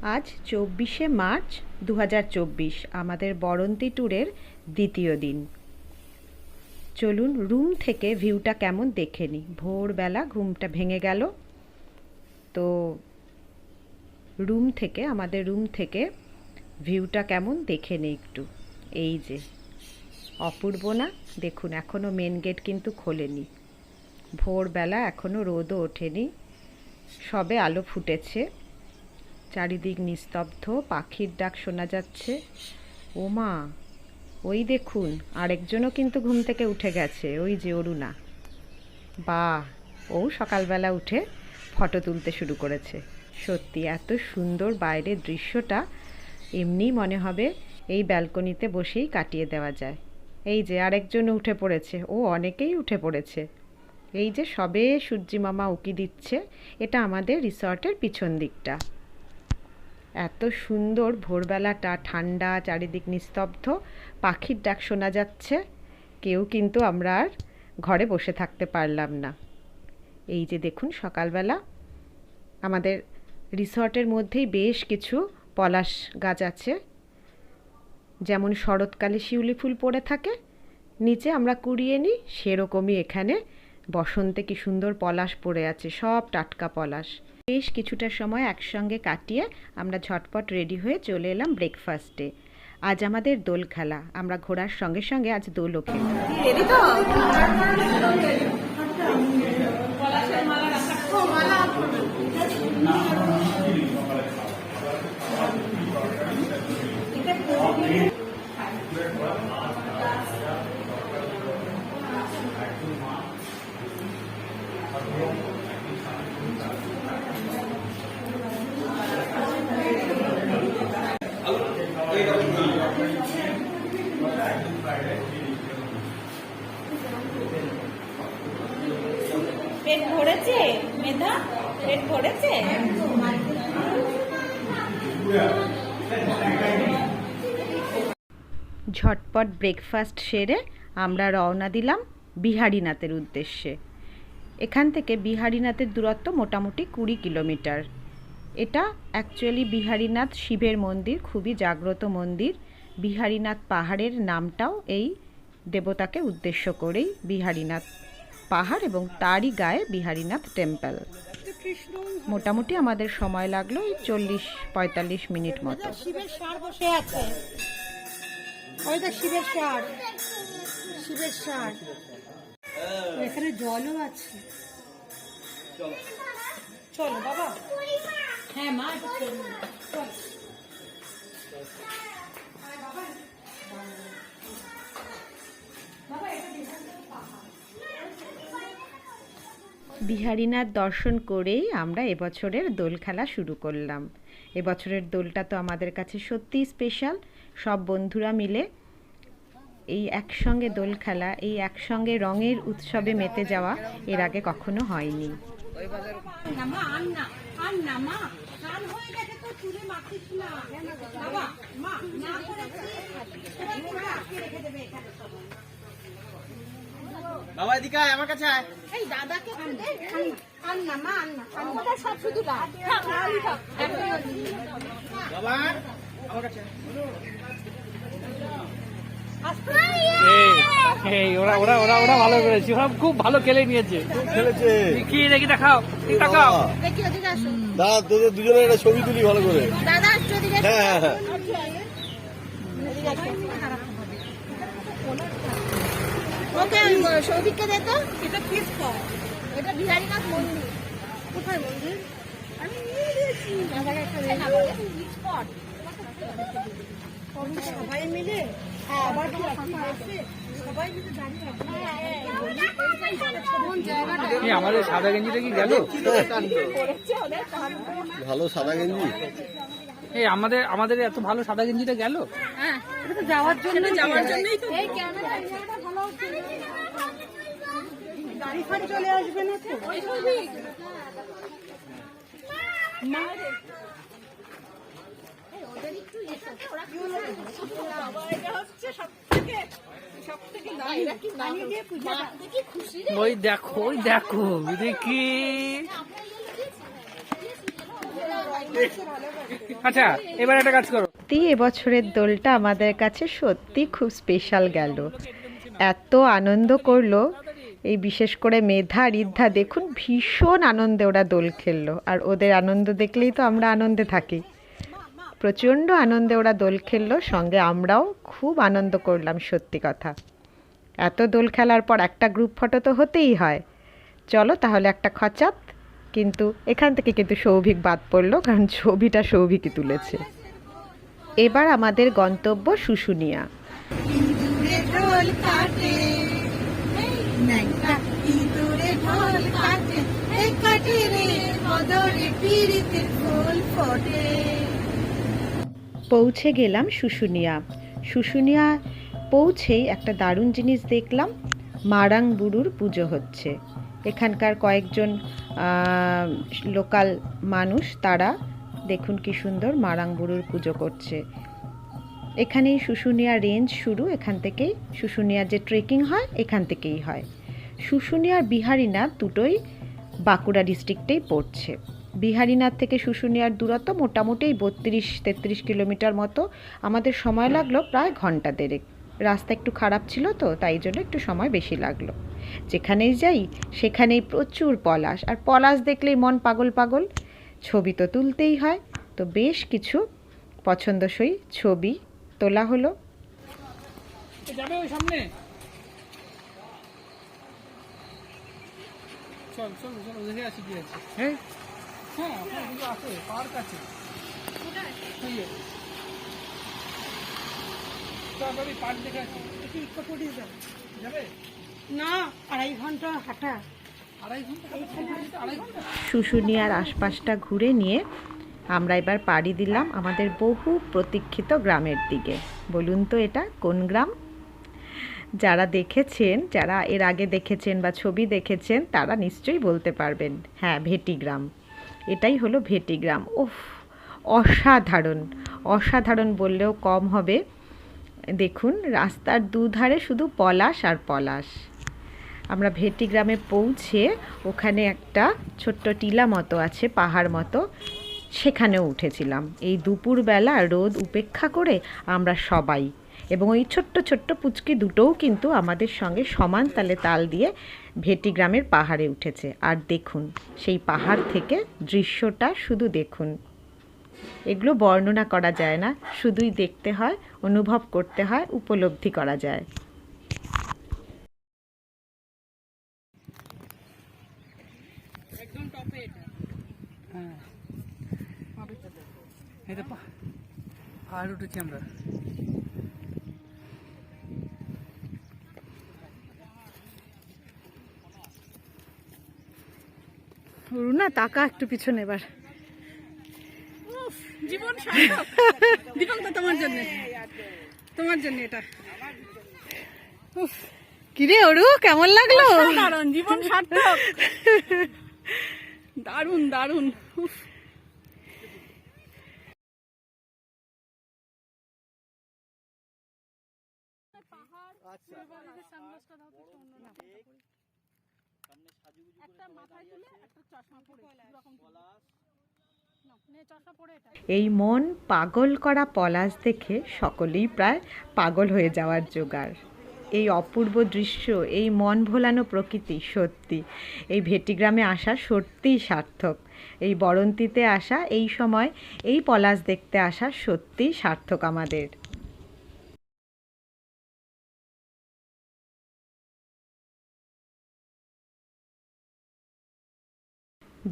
আজ 24শে মার্চ 2024 আমাদের বরন্তী ট্যুরের দ্বিতীয় দিন। চলুন রুম থেকে ভিউটা কেমন দেখে নিই। ভোরবেলা ঘুমটা ভেঙে গেল, তো আমাদের রুম থেকে ভিউটা কেমন দেখে নিই একটু। এই যে অপূর্ব না? দেখুন এখনও মেন গেট কিন্তু খোলেনি। ভোরবেলা এখনও রোদও ওঠেনি, সবে আলো ফুটেছে। চারিদিক নিস্তব্ধ, পাখির ডাক শোনা যাচ্ছে। ওমা, ওই দেখুন আরেকজনও কিন্তু ঘুম থেকে উঠে গেছে, ওই যে অরুণা। বাহ, ও সকালবেলা উঠে ফটো তুলতে শুরু করেছে। সত্যি এত সুন্দর বাইরের দৃশ্যটা, এমনি মনে হবে এই ব্যালকনিতে বসেই কাটিয়ে দেওয়া যায়। এই যে আরেকজনও উঠে পড়েছে, ও অনেকেই উঠে পড়েছে। এই যে সবে সূর্যি মামা উকি দিচ্ছে। এটা আমাদের রিসর্টের পিছন দিকটা। এত সুন্দর ভোরবেলাটা, ঠান্ডা, চারিদিক নিস্তব্ধ, পাখির ডাক শোনা যাচ্ছে। কেউ কিন্তু আমরা আর ঘরে বসে থাকতে পারলাম না। এই যে দেখুন সকালবেলা আমাদের রিসর্টের মধ্যেই বেশ কিছু পলাশ গাছ আছে। যেমন শরৎকালে শিউলি ফুল পড়ে থাকে, নিচে আমরা কুড়িয়ে নিই, সেরকমই এখানে বসন্তে কি সুন্দর পলাশ পড়ে আছে, সব টাটকা পলাশ। বেশ কিছুটা সময় একসঙ্গে কাটিয়ে আমরা ঝটপট রেডি হয়ে চলে এলাম ব্রেকফাস্টে। আজ আমাদের দোল খেলা, আমরা ঘোরার সঙ্গে সঙ্গে আজ দোলও খেলাম। পেট ভরেছে মেধা? পেট ভরেছে? ঝটপট ব্রেকফাস্ট সেরে আমরা রওনা দিলাম বিহারীনাথের উদ্দেশ্যে। এখান থেকে বিহারীনাথের দূরত্ব মোটামুটি 20 কিলোমিটার। এটা অ্যাকচুয়ালি বিহারীনাথ শিবের মন্দির, খুবই জাগ্রত মন্দির। বিহারীনাথ পাহাড়ের নামটাও এই দেবতাকে উদ্দেশ্য করেই, বিহারীনাথ পাহাড় এবং তারই গায়ে বিহারীনাথ টেম্পল। মোটামুটি আমাদের সময় লাগলো 40-45 মিনিট মতো। শিবের ষাঁড় বসে আছে, ওইটা শিবের ষাঁড়, শিবের ষাঁড়। এখানে জলও আছে। চলো বাবা। হ্যাঁ মা, বিহারীনাথ দর্শন করেই আমরা এবছরের দোল খেলা শুরু করলাম। এবছরের দোলটা তো আমাদের কাছে সত্যিই স্পেশাল। সব বন্ধুরা মিলে এই একসঙ্গে দোল খেলা, এই একসঙ্গে রঙের উৎসবে মেতে যাওয়া এর আগে কখনো হয়নি। বাবা এদিকে আয়, আমার কাছে আয়। এই দাদাকে আন না মা, আন না, ওটা সব শুধু না। বাবা আমার কাছে ওরা ওরা ওরা ওরা ভালো করেছে, ওরা খুব ভালো খেলে নিয়েছে, খেলেছে। কি দেখি দেখাও, দেখাও। দেখি ওদিকে আসো দাদা, তোদের দুজনের একটা ছবি তুলি ভালো করে। দাদা, আসছো ওদিকে। হ্যাঁ হ্যাঁ হ্যাঁ। ওকে সৌভিককে দে তো। এটা কি স্পট? এটা বিহারীনাথ মন্দির। কোথায় মন্দির? আমি নিয়ে দিয়েছি। দাদাকে একটা দে না, বলে স্পট। সবাই মিলে আবার কি আছে? সবাই মিলে দাঁড়িয়ে আছে। আমাদের সাদা গেঞ্জিটা কি গেল? ভালো সাদা গেঞ্জি। এই আমাদের আমাদের এত ভালো সাদা গেঞ্জিটা গেল। হ্যাঁ, এটা তো যাওয়ার জন্যই তো। এই ক্যামেরা ভালো হচ্ছে। গাড়ি ফাড়ি চলে আসবে না তো? ওই সৌভিক মা রে, ওদের একটু এটাতে ওরা কি বাবা, এটা হচ্ছে সবথেকে দাঁড়িয়ে কি বানিয়ে দিয়ে পূজা দেখি খুশি রে। ওই দেখো দেখি ভালো আচ্ছা এবার একটা কাজ করো। সত্যি এবছরের দোলটা আমাদের কাছে সত্যি খুব স্পেশাল গেল। এত আনন্দ করলো, এই বিশেষ করে মেধা ঋদ্ধা দেখুন ভীষণ আনন্দে ওরা দোল খেললো, আর ওদের আনন্দ দেখলেই তো আমরা আনন্দে থাকি। প্রচণ্ড আনন্দে ওরা দোল খেললো, সঙ্গে আমরাও খুব আনন্দ করলাম। সত্যি কথা, এত দোল খেলার পর একটা গ্রুপ ফটো তো হতেই হয়। চলো তাহলে একটা খচাত, কিন্তু এখান থেকে কিন্তু সৌভিক বাদ পড়লো, কারণ ছবিটা সৌভিকই তুলেছে। এবার আমাদের গন্তব্য শুশুনিয়া। পৌঁছে গেলাম শুশুনিয়া। শুশুনিয়া পৌঁছেই একটা দারুণ জিনিস দেখলাম, মারাং বুড়ুর পুজো হচ্ছে। এখানকার কয়েকজন লোকাল মানুষ, তারা দেখুন কি সুন্দর মারাং বুড়ুর পুজো করছে। এখানেই শুশুনিয়া রেঞ্জ শুরু, এখান থেকেই শুশুনিয়ার যে ট্রেকিং হয় এখান থেকেই হয়। শুশুনিয়ার বিহারীনাথ দুটোই বাঁকুড়া ডিস্ট্রিক্টেই পড়ছে। বিহারীনাথ থেকে শুশুনিয়ার দূরত্ব মোটামুটি 32-33 কিলোমিটার মতো। আমাদের সময় লাগলো প্রায় ঘন্টা দেড়েক। রাস্তা একটু খারাপ ছিল তো, তাই জন্য একটু সময় বেশি লাগলো। যেখানেই যাই সেখানেই প্রচুর পলাশ, আর পলাশ দেখলেই মন পাগল পাগল। ছবি তো তুলতেই হয়, তো বেশ কিছু পছন্দসই ছবি তোলা হলো। যাবে ওই সামনে, চল চল চল দেখে আসি কি আছে। হ্যাঁ হ্যাঁ ওখানে আছে, পার্ক আছে। পার্ক দেখে আসি। যাবে না, 2.5 ঘন্টা হাঁটা। 2.5 ঘন্টা? 2.5 ঘন্টা? শুশুনিয়ার আশপাশটা ঘুরে নিয়ে আমরা এবার পাড়ি দিলাম আমাদের বহু প্রতীক্ষিত গ্রামের দিকে। বলুন তো এটা কোন গ্রাম? যারা দেখেছেন, যারা এর আগে দেখেছেন বা ছবি দেখেছেন, তারা নিশ্চয়ই বলতে পারবেন। হ্যাঁ, ভেটি গ্রাম। এটাই হলো ভেটি গ্রাম। ওফ, অসাধারণ, অসাধারণ বললেও কম হবে। দেখুন রাস্তার দুধারে শুধু পলাশ আর পলাশ। আমরা ভেটি গ্রামে পৌঁছে ওখানে একটা ছোট্ট টিলা মতো আছে, পাহাড় মতো, সেখানেও উঠেছিলাম। এই দুপুরবেলা রোদ উপেক্ষা করে আমরা সবাই, এবং ওই ছোট্ট ছোট্ট পুচকি দুটোও কিন্তু আমাদের সঙ্গে সমান তালে তাল দিয়ে ভেটি গ্রামের পাহাড়ে উঠেছে। আর দেখুন সেই পাহাড় থেকে দৃশ্যটা শুধু দেখুন। এগুলো বর্ণনা করা যায় না, শুধুই দেখতে হয়, অনুভব করতে হয়, উপলব্ধি করা যায়। একদম টপে এটা। হ্যাঁ এটা পাহাড় উঠেছি আমরা। রুনা তাকা একটু পিছনে এবার। জীবন সার্থক। দীপঙ্কর তোমার জন্য, তোমার জন্য এটা। কিরে অরু, কেমন লাগলো? দারুণ, জীবন সার্থক। দারুণ দারুণ। এই মন পাগল করা পলাশ দেখে সকলেই প্রায় পাগল হয়ে যাওয়ার জোগাড়। এই অপূর্ব দৃশ্য, এই মন ভোলানো প্রকৃতি, সত্যি এই ভেটি গ্রামে আসা সত্যিই সার্থক। এই বরন্তিতে আসা, এই সময় এই পলাশ দেখতে আসা সত্যিই সার্থক আমাদের।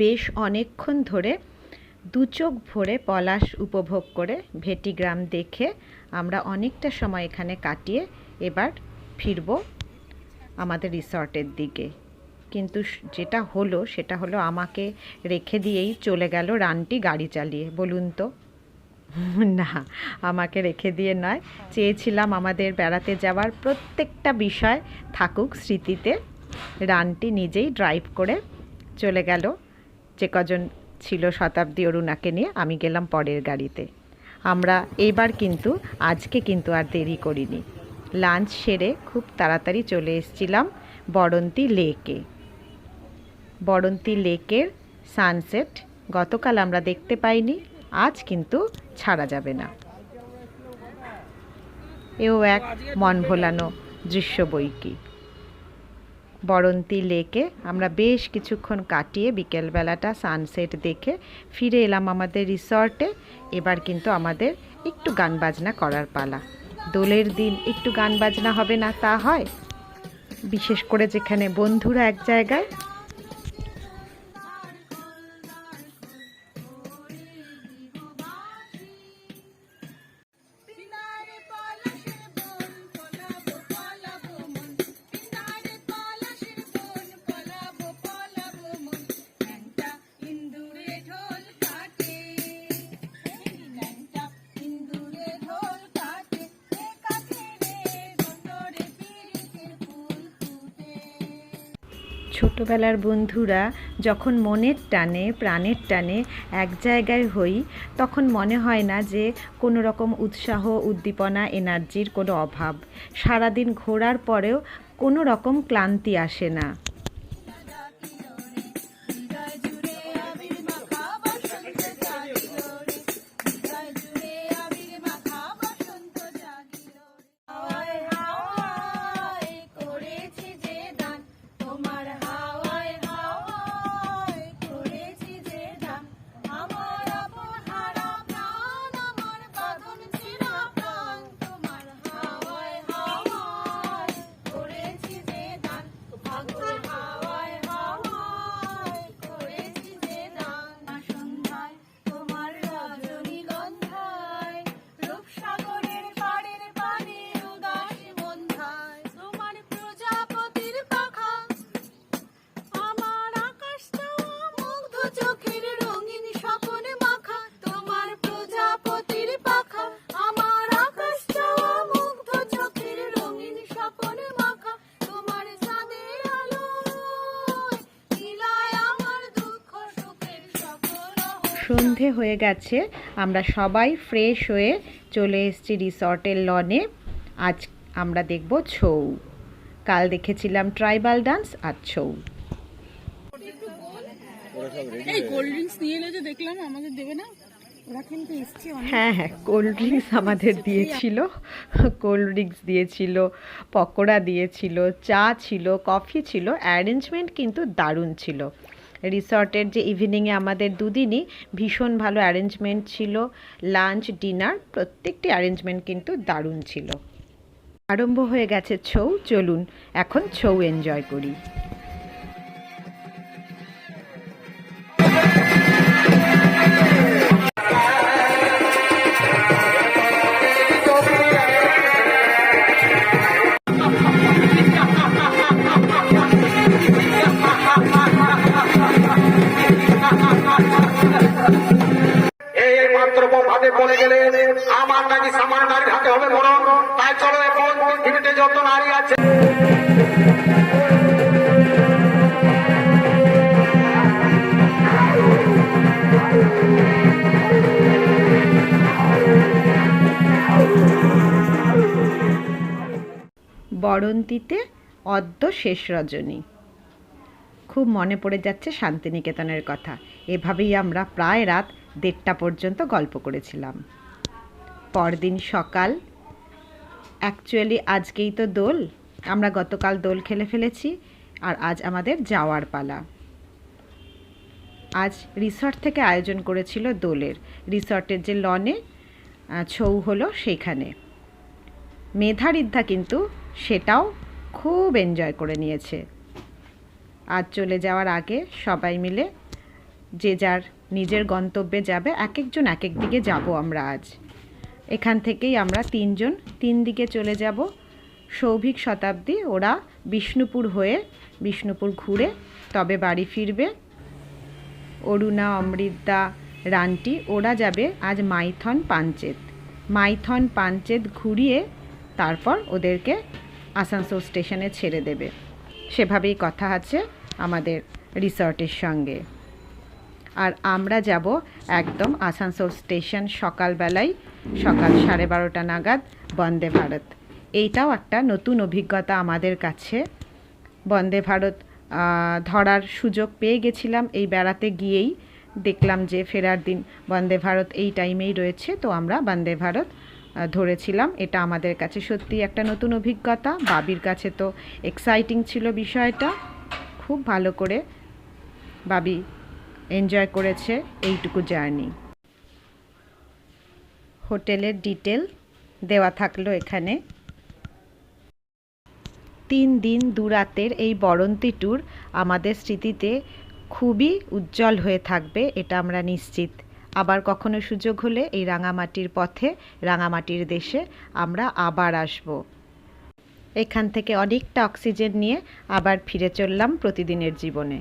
বেশ অনেকক্ষণ ধরে দু চোখ ভরে পলাশ উপভোগ করে ভেটি গ্রাম দেখে আমরা অনেকটা সময় এখানে কাটিয়ে এবার ফিরব আমাদের রিসর্টের দিকে। কিন্তু যেটা হলো সেটা হলো আমাকে রেখে দিয়েই চলে গেল রানটি গাড়ি চালিয়ে। বলুন তো? না, আমাকে রেখে দিয়ে নয়, চেয়েছিলাম আমাদের বেড়াতে যাওয়ার প্রত্যেকটা বিষয় থাকুক স্মৃতিতে। রানটি নিজেই ড্রাইভ করে চলে গেল। যে কজন ছিল শতাব্দী অরুণাকে নিয়ে, আমি গেলাম পরের গাড়িতে। আমরা এবার কিন্তু আজকে কিন্তু আর দেরি করিনি, লাঞ্চ সেরে খুব তাড়াতাড়ি চলে এসেছিলাম বরন্তি লেকে। বরন্তি লেকের সানসেট গতকাল আমরা দেখতে পাইনি, আজ কিন্তু ছাড়া যাবে না। এও এক মন ভোলানো দৃশ্য বই কি। বরন্তী লেকে আমরা বেশ কিছুক্ষণ কাটিয়ে বিকেলবেলাটা সানসেট দেখে ফিরে এলাম আমাদের রিসর্টে। এবার কিন্তু আমাদের একটু গান বাজনা করার পালা। দোলের দিন একটু গান বাজনা হবে না তা হয়? বিশেষ করে যেখানে বন্ধুরা এক জায়গায়। ছোটবেলার বন্ধুরা যখন মনের টানে প্রাণের টানে এক জায়গায় হই, তখন মনে হয় না যে কোনো রকম উৎসাহ উদ্দীপনা এনার্জির কোনো অভাব। সারাদিন ঘোরার পরেও কোনো রকম ক্লান্তি আসে না। সন্ধে হয়ে গেছে, আমরা সবাই ফ্রেশ হয়ে চলে এসেছি রিসর্টের লনে। আজ আমরা দেখব ছৌ। কাল দেখেছিলাম ট্রাইবাল ডান্স, আর ছৌ। এই কোল্ড ড্রিঙ্কস নিয়ে এলো যে দেখলাম, আমাদের দেবে না? ওরা কিন্তু এসছে অনেক। হ্যাঁ হ্যাঁ, কোল্ড ড্রিঙ্কস আমাদের দিয়েছিল, কোল্ড ড্রিঙ্কস দিয়েছিল, পকোড়া দিয়েছিল, চা ছিল, কফি ছিল। অ্যারেঞ্জমেন্ট কিন্তু দারুণ ছিল। রিসর্টের যে ইভিনিংয়ে আমাদের দুদিনই ভীষণ ভালো অ্যারেঞ্জমেন্ট ছিল। লাঞ্চ ডিনার প্রত্যেকটি অ্যারেঞ্জমেন্ট কিন্তু দারুণ ছিল। আরম্ভ হয়ে গেছে ছৌ। চলুন এখন ছৌ এনজয় করি। বলে গেলেন আমার নাকি সামান নারীর হাতে হবে মরণ, তাই চলো এখন পৃথিবীতে যত নারী আছে বরন্তীতে অদ্য শেষ রজনী। খুব মনে পড়ে যাচ্ছে শান্তিনিকেতনের কথা। এভাবেই আমরা প্রায় রাত 1:30টা পর্যন্ত গল্প করেছিলাম। পরদিন সকাল, অ্যাকচুয়ালি আজকেই তো দোল। আমরা গতকাল দোল খেলে ফেলেছি, আর আজ আমাদের যাওয়ার পালা। আজ রিসর্ট থেকে আয়োজন করেছিল দোলের। রিসর্টের যে লনে ছৌ হলো সেইখানে। মেধা রিদ্ধা কিন্তু সেটাও খুব এনজয় করে নিয়েছে। আজ চলে যাওয়ার আগে সবাই মিলে যে যার নিজের গন্তব্যে যাবে, এক একজন এক এক দিকে যাব আমরা আজ। এখান থেকেই আমরা 3 জন 3 দিকে চলে যাব। সৌভিক, শতাব্দী ওরা বিষ্ণুপুর হয়ে বিষ্ণুপুর ঘুরে তবে বাড়ি ফিরবে। অরুণা, অমৃতা, রান্টি ওরা যাবে আজ মাইথন পাঞ্চেত। মাইথন পাঞ্চেত ঘুরিয়ে তারপর ওদেরকে আসানসোল স্টেশনে ছেড়ে দেবে। সেভাবেই কথা আছে আমাদের রিসর্টের সঙ্গে। আর আমরা যাব একদম আসানসোল স্টেশন সকালবেলায়, সকাল 12:30 নাগাদ বন্দে ভারত। এইটাও একটা নতুন অভিজ্ঞতা আমাদের কাছে। বন্দে ভারত ধরার সুযোগ পেয়ে গেছিলাম এই বেড়াতে গিয়েই, দেখলাম যে ফেরার দিন বন্দে ভারত এই টাইমেই রয়েছে, তো আমরা বন্দে ভারত ধরেছিলাম। এটা আমাদের কাছে সত্যি একটা নতুন অভিজ্ঞতা, বাবির কাছে তো এক্সাইটিং ছিল বিষয়টা। খুব ভালো করে বাবি এনজয় করেছে এইটুকু জার্নি। হোটেলের ডিটেল দেওয়া থাকলো এখানে। 3 দিন 2 রাতের এই বরন্তি ট্যুর আমাদের স্মৃতিতে খুবই উজ্জ্বল হয়ে থাকবে, এটা আমরা নিশ্চিত। আবার কখনো সুযোগ হলে এই রাঙামাটির পথে, রাঙামাটির দেশে আমরা আবার আসব। এখান থেকে অনেকটা অক্সিজেন নিয়ে আবার ফিরে চললাম প্রতিদিনের জীবনে।